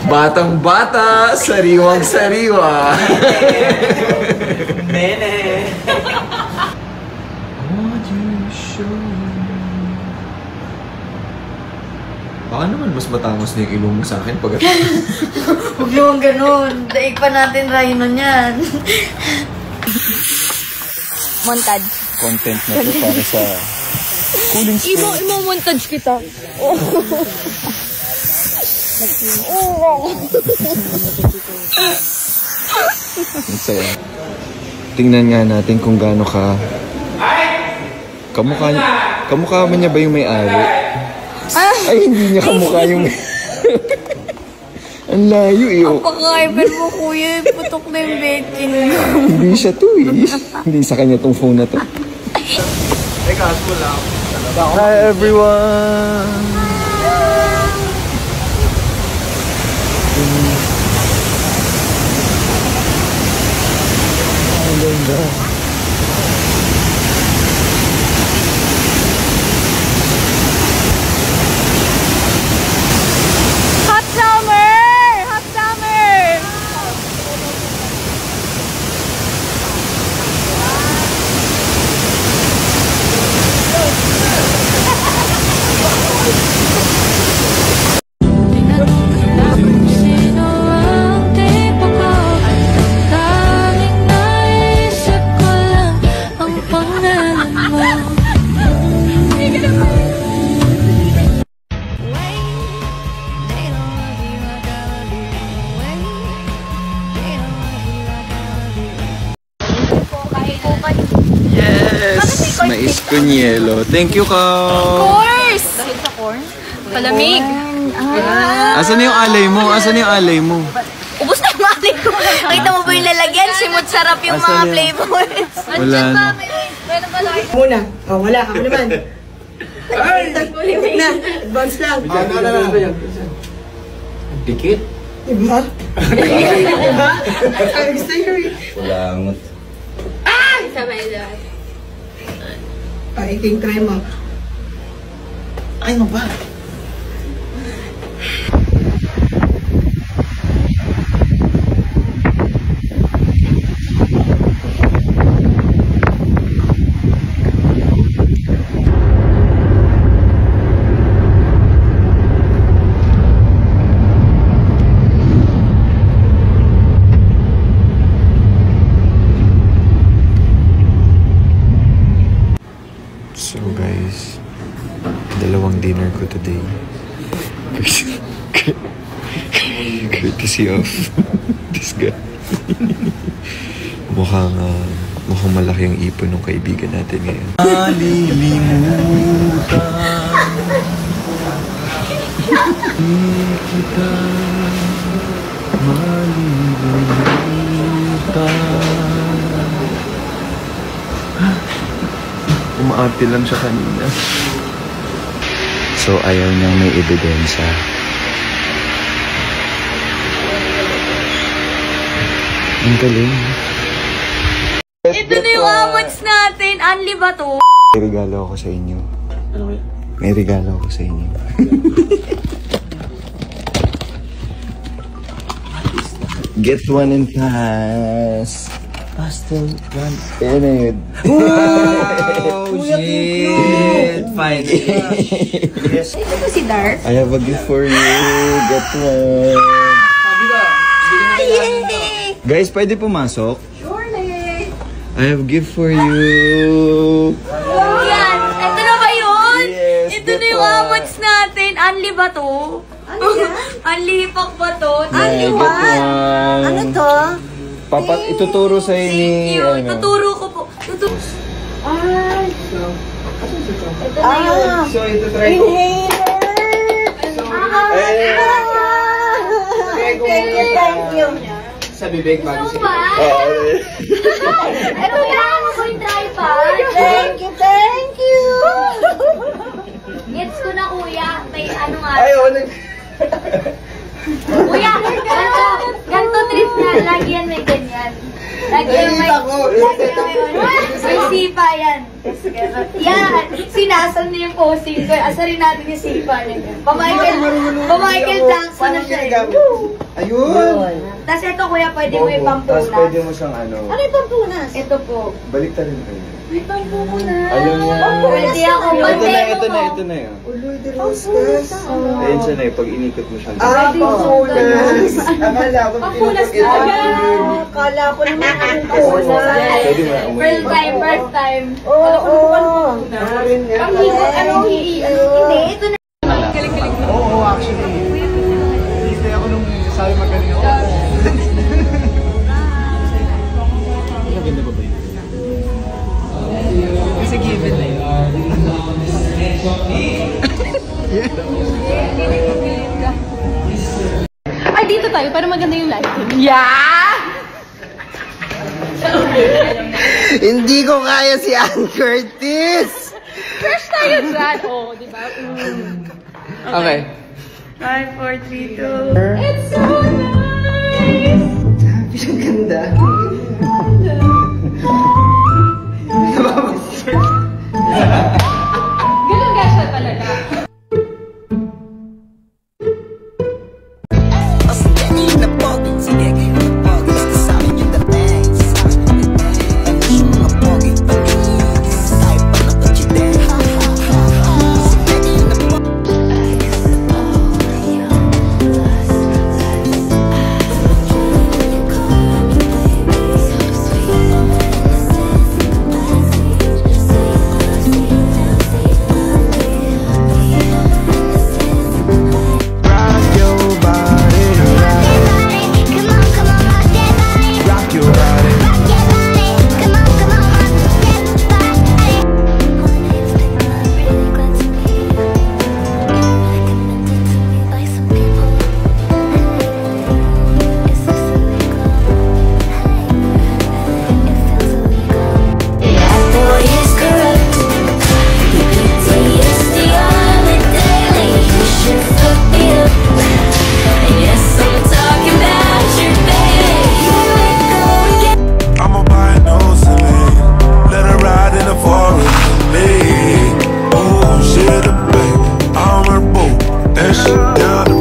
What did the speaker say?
Batang-bata, sariwang-sariwa. Nene. Baka naman mas matangos na yung ilong mo sa akin pag... Huwag naman ganun. Daig pa natin rhino niyan. Montage. Content na to para sa cooling spray. Imo-montage kita. Saya. Tingnan nga natin kung gaano ka... Kamukha mo niya ba yung may-ari? Ay, hindi niya kamukha yung... Ang layo eh. Ang paka-hyper mo, kuya. Putok na yung bekin mo. Hindi siya to eh. Hindi sa kanya tong phone na to. Hi everyone! Ang ganda. Mais con yelo. Thank you, Ka. Of course! Dahil sa corn? Palamig. Asan yung alay mo? Asan yung alay mo? Ubus na yung alay ko. Nakita mo ba yung lalagyan? Simot sarap yung mga flavors. Wala na. Muna. Oh, wala. Ako naman. Ay! Na. Advance lang. Dikit. Diba? Diba? I'm sorry. Walangot. Ah! Ay, king try mo. Ay, ano ba? So guys, dalawang dinner ko today. Courtesy of this guy. mukhang malaki yung ipon ng kaibigan natin ngayon. Malilimutan kita, malilimutan. Umaarte lang siya kanina. So, ayaw niyang may ebidensya. Ang galing. Ito na yung amots natin. Anli ba to? May regalo ako sa inyo. Ano kaya? May regalo ako sa inyo. Get one and pass. Pastel one in it. Wow! Shit! Fine. Yes. Ito si Darth. I have a gift for you. Get one. Yay! Guys, pwede pumasok? Surely. I have a gift for you. Yan. Ito na ba yun? Yes, Ito na yung amots natin. Anli ba to? Ano yan? Anlipak ba to? Anli what? Ano to? Ituturo sa Thank you. ano. Tuturo ko po. Ay. Ito na yun. So, ito try ko. Thank you. Sa bibig bago siya. Ito yan. Ako yung tripod. Thank you. Thank you. Gets ko na, kuya. May ano nga. Kuya, ganito trip na. Lagi yan may ganyan. Lagi yan may... May sipa yan. Yan! Sinasal niya yung posing ko. Asarin natin yung sipa niya. Pa-Michael Jackson na siya. Ayun! Tapos ito kuya, pwede mo Tapos ipampunas. pwede mo siyang ano. Ano yung pampunas? Ito po. Balik ta rin kayo. May pampunas. Ayun yan. Pwede ako Ito na, mag-demo ito na, mo. ito na yun. Uloy de Roscas. Ayun siya na yun, pag inikot mo siya. Pampunas. Akala ko Pampunas pinupag ito. na. Kala ko naman ang Pwede pampunas. mo First time, first time. Oo. Ako rin yan. Hindi, ito na. Oo, actually. Hindi ako nung sabi magaling ako. Maganda ba ba yun? Kasi given na yun. Ay, dito tayo para maganda yung lighting. Hindi ko kaya si Ann Curtis! Crush tayo dyan. Oh, di ba? Okay. 5, 4, 3, 2. It's so nice! Ang ganda. Ganun nga siya talaga. Down